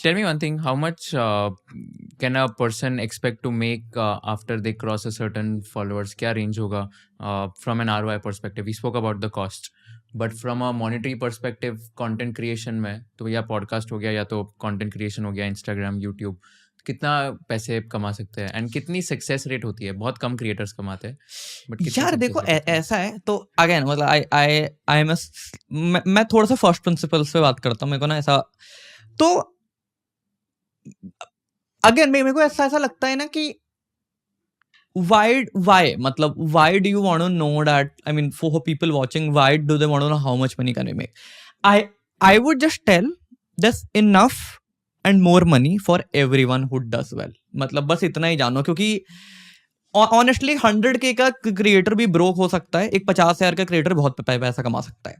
Tell me one thing, how much can a person expect to make after they cross a certain followers? क्या range होगा from an ROI perspective? We spoke about the cost, but from a monetary perspective, content creation में तो या podcast हो गया या तो content creation हो गया, Instagram, YouTube, कितना पैसे कमा सकते हैं एंड कितनी सक्सेस रेट होती है? बहुत कम क्रिएटर्स कमाते हैं, बट यार देखो ऐसा है तो अगेन मतलब आई मैं थोड़ा सा फर्स्ट प्रिंसिपल से बात करता हूँ। मेरे को ना ऐसा तो अगेन मेरे को ऐसा लगता है ना कि why do you want to know that? I mean, for people watching, why do they want to know how much money can we make? I would just tell there's enough and more money for everyone who does well. मतलब बस इतना ही जानो, क्योंकि honestly 100K का creator भी broke हो सकता है, एक 50,000 का क्रिएटर बहुत पैसा कमा सकता है।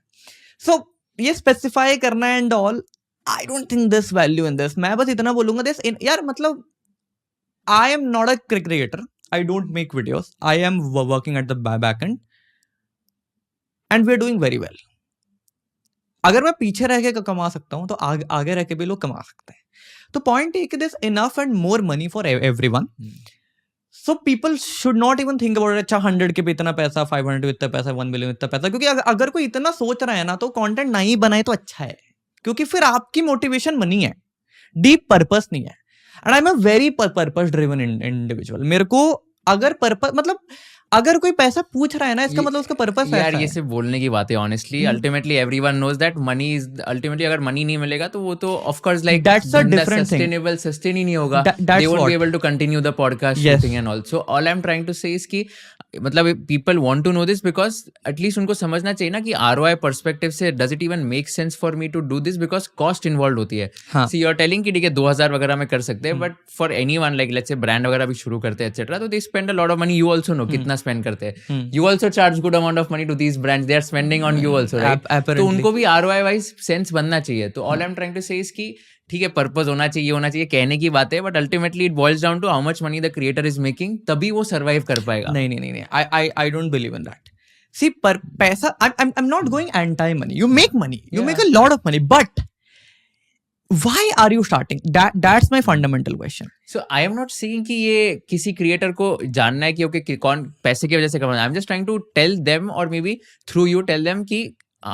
सो ये स्पेसिफाई करना and all, I don't think this value in this. मैं बस इतना बोलूंगा दिस यार, मतलब आई am not a creator, I don't make videos. I am working at the back end and we are doing very well. अगर मैं पीछे रह के कमा सकता हूं तो आगे रह के भी लोग कमा सकते हैं। तो पॉइंट है कि this enough and more money for everyone, so people should not even think about अच्छा 100K पे इतना पैसा, 500 पे इतना पैसा, 1 मिलियन इतना पैसा। क्योंकि अगर कोई इतना सोच रहा है ना तो कंटेंट नहीं बनाए तो अच्छा है, क्योंकि फिर आपकी मोटिवेशन मनी है, डीप पर्पस नहीं है। And I am a very purpose driven individual. मेरे को अगर पर्पस मतलब अगर कोई पैसा पूछ रहा है ना, इसका मतलब उसका पर्पस है। यार ये सिर्फ बोलने की बात है, honestly ultimately everyone knows that money is ultimately, अगर मनी नहीं मिलेगा तो वो तो of course like that's a different thing, sustain ही नहीं होगा, they won't be able to continue the podcast shooting and also. All I am trying to say is कि मतलब people want to know this because at least उनको समझना चाहिए ना कि आरओआई पर्सपेक्टिव से does it even make sense for me to do this, because cost involve होती है। सी यू आर टेलिंग कि ठीक है 2000 वगैरह में कर सकते हैं, but for anyone like let's say brand वगैरह भी शुरू करते हैं एटसेट्रा, तो they spend a lot of money. You also know कितना स्पेंड करते हैं। You also charge good amount of money to these brands. They are spending on you also, right? तो उनको भी ROI वाइज सेंस बनना चाहिए। तो all I'm trying to say is कि ठीक है पर्पस होना चाहिए, कहने की बात है, but ultimately it boils down to how much money the creator is making, तभी वो सर्वाइव कर पाएगा। नहीं, I don't believe in that. See पर पैसा, I am not going anti money. You make money, you make a lot of money, but why are you starting? That's my fundamental question. So I am not saying कि ये किसी creator को जानना है कि okay कौन पैसे की वजह से कमा रहा है। I am just trying to tell them or maybe through you tell them कि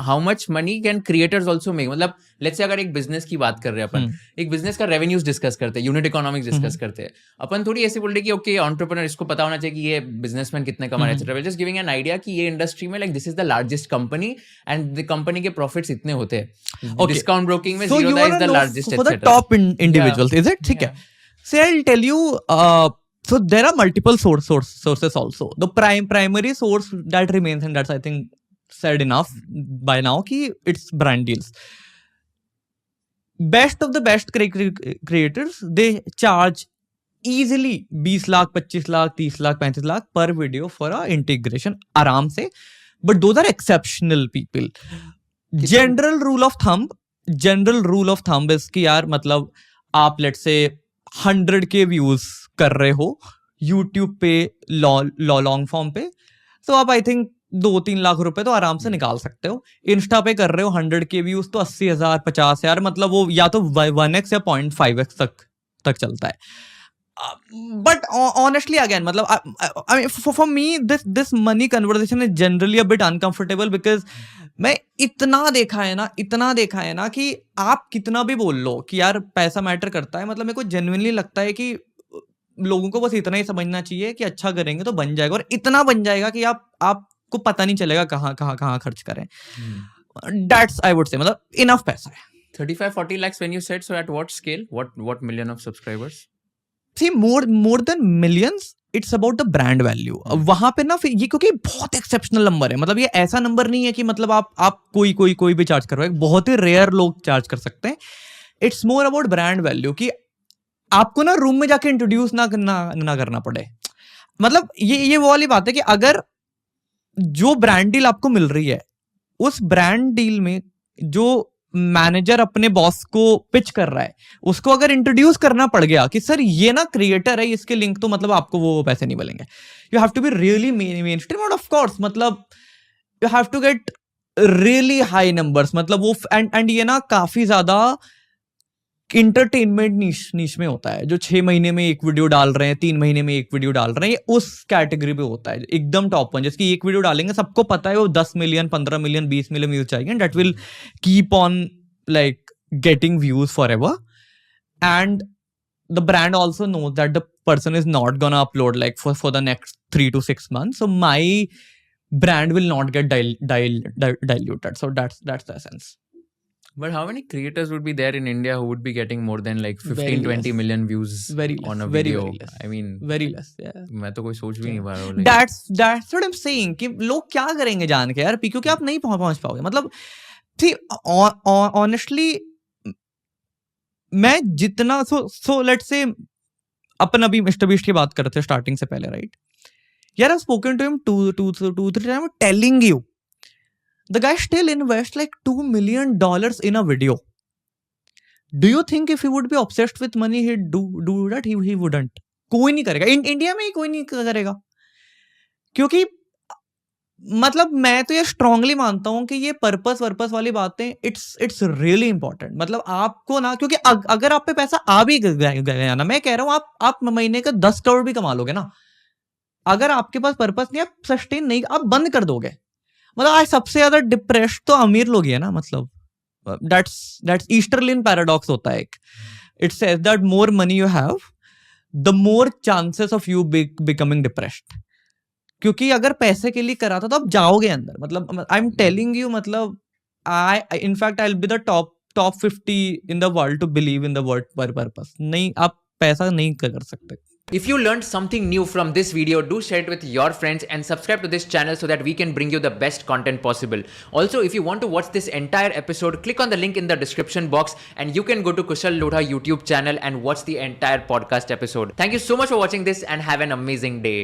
how much money can creators also make। मतलब let's say अगर एक बिजनेस की बात कर रहे हैं अपन, एक बिजनेस का रेवेन्यूज डिस्कस करते हैं, यूनिट इकोनॉमिक्स डिस्कस करते हैं, अपन थोड़ी ऐसे बोल रहे कि ओके एंटरप्रेन्योर इसको पता होना चाहिए कि ये बिजनेसमैन कितने कमा रहे हैं, जस्ट गिविंग एन आइडिया कि ये इंडस्ट्री में like this is the largest company and the company के प्रॉफिट्स इतने होते हैं। डिस्काउंट ब्रोकिंग में Zerodha is the largest for the top individuals, is it? ठीक है। So I'll tell you, so there are multiple sources also. The primary source that remains, and that's I think said enough by now, कि it's brand deals. Best of the best creators, they charge easily 20 lakh, 25 lakh, 30 lakh, 35 lakh per video for a integration आराम से, but those are exceptional people. General rule of thumb is कि यार मतलब आप let's say 100K views कर रहे हो YouTube पे लॉन्ग फॉर्म पे, तो आप आई थिंक 2-3 लाख रुपए तो आराम से निकाल सकते हो। इंस्टा पे कर रहे हो 100K व्यूज तो 80,000 50,000, मतलब वो या तो 1x या 0.5x तक चलता है। बट ऑनेस्टली अगेन मतलब for me this money conversation is generally a bit uncomfortable, because मैं इतना देखा है ना कि आप कितना भी बोल लो कि यार पैसा मैटर करता है, मतलब मेरे को जेन्युइनली लगता है कि लोगों को बस इतना ही समझना चाहिए कि अच्छा करेंगे तो बन जाएगा, और इतना बन जाएगा कि आपको पता नहीं चलेगा कहाँ खर्च करें। That's I would say, मतलब इनफ पैसा है। 35-40 lakhs when you said, so at what scale, what million of subscribers? See, more than millions, it's about the brand value. वहां पे ना फिर ये क्योंकि बहुत एक्सेप्शनल नंबर है, मतलब ये ऐसा नंबर नहीं है कि मतलब आप कोई भी चार्ज करवाए, बहुत ही रेयर लोग चार्ज कर सकते हैं। It's more about brand value, कि आपको ना रूम में जाके इंट्रोड्यूस ना करना पड़े। मतलब ये वो वाली बात है कि अगर जो ब्रांड डील आपको मिल रही है, उस ब्रांड डील में जो मैनेजर अपने बॉस को पिच कर रहा है, उसको अगर इंट्रोड्यूस करना पड़ गया कि सर ये ना क्रिएटर है, इसके लिंक, तो मतलब आपको वो पैसे नहीं मिलेंगे। You have to be really mainstream, और ऑफ कोर्स मतलब you have to get really high numbers, मतलब वो एंड ये ना काफी ज्यादा इंटरटेनमेंट नीश में होता है, जो 6 महीने में एक वीडियो डाल रहे हैं, 3 महीने में एक वीडियो डाल रहे हैं, ये उस कैटेगरी पे होता है एकदम टॉप 1, जिसकी एक वीडियो डालेंगे सबको पता है वो 10 मिलियन 15 मिलियन 20 मिलियन व्यूज चाहिए, and that will keep on like getting views for ever, and the brand also knows that the person is not gonna upload like for the next 3 to 6 months, so my brand will not get diluted. So that's the essence. But how many creators would be there in India who would be getting more than like Very 15-20 less. million views Very less. on a Very, video? very less. I mean, Very less. Yeah. मैं तो कोई सोच भी नहीं पा रहा हूँ. Like, That's what I'm saying कि लोग क्या करेंगे जान के यार, क्योंकि आप नहीं पहुंच पाओगे. मतलब honestly मैं जितना so let's say अपन अभी मिस्टर बीस्ट की बात कर रहे थे स्टार्टिंग से पहले, राइट यार, I've spoken to him two, 3 times, telling you the guy still invests like $2 million in a video. Do you think if he would be obsessed with money he'd do that? He wouldn't. कोई नहीं करेगा, India में ही कोई नहीं करेगा, क्योंकि मतलब मैं तो ये स्ट्रांगली मानता हूं कि ये पर्पस वाली बातें इट्स रियली इंपॉर्टेंट. मतलब आपको ना, क्योंकि अगर आप पे पैसा आ भी गया ना, मैं कह रहा हूं आप महीने का 10 करोड़ भी कमा लोगे ना, अगर आपके पास पर्पस नहीं, आप सस्टेन नहीं, आप बंद कर दोगे. मतलब आज सबसे ज्यादा डिप्रेस्ड तो अमीर लोग ही है ना. मतलब दैट्स ईस्टर्लिन पैराडॉक्स होता है एक. It says that more money you have the more chances of you becoming depressed. क्योंकि अगर पैसे के लिए करा था तो आप जाओगे अंदर. मतलब आई एम टेलिंग यू, मतलब I in fact I will be the top 50 in the world to believe in the word purpose. नहीं, आप पैसा नहीं कर सकते. If you learned something new from this video, do share it with your friends and subscribe to this channel so that we can bring you the best content possible. Also, if you want to watch this entire episode, click on the link in the description box and you can go to Kushal Lodha YouTube channel and watch the entire podcast episode. Thank you so much for watching this and have an amazing day.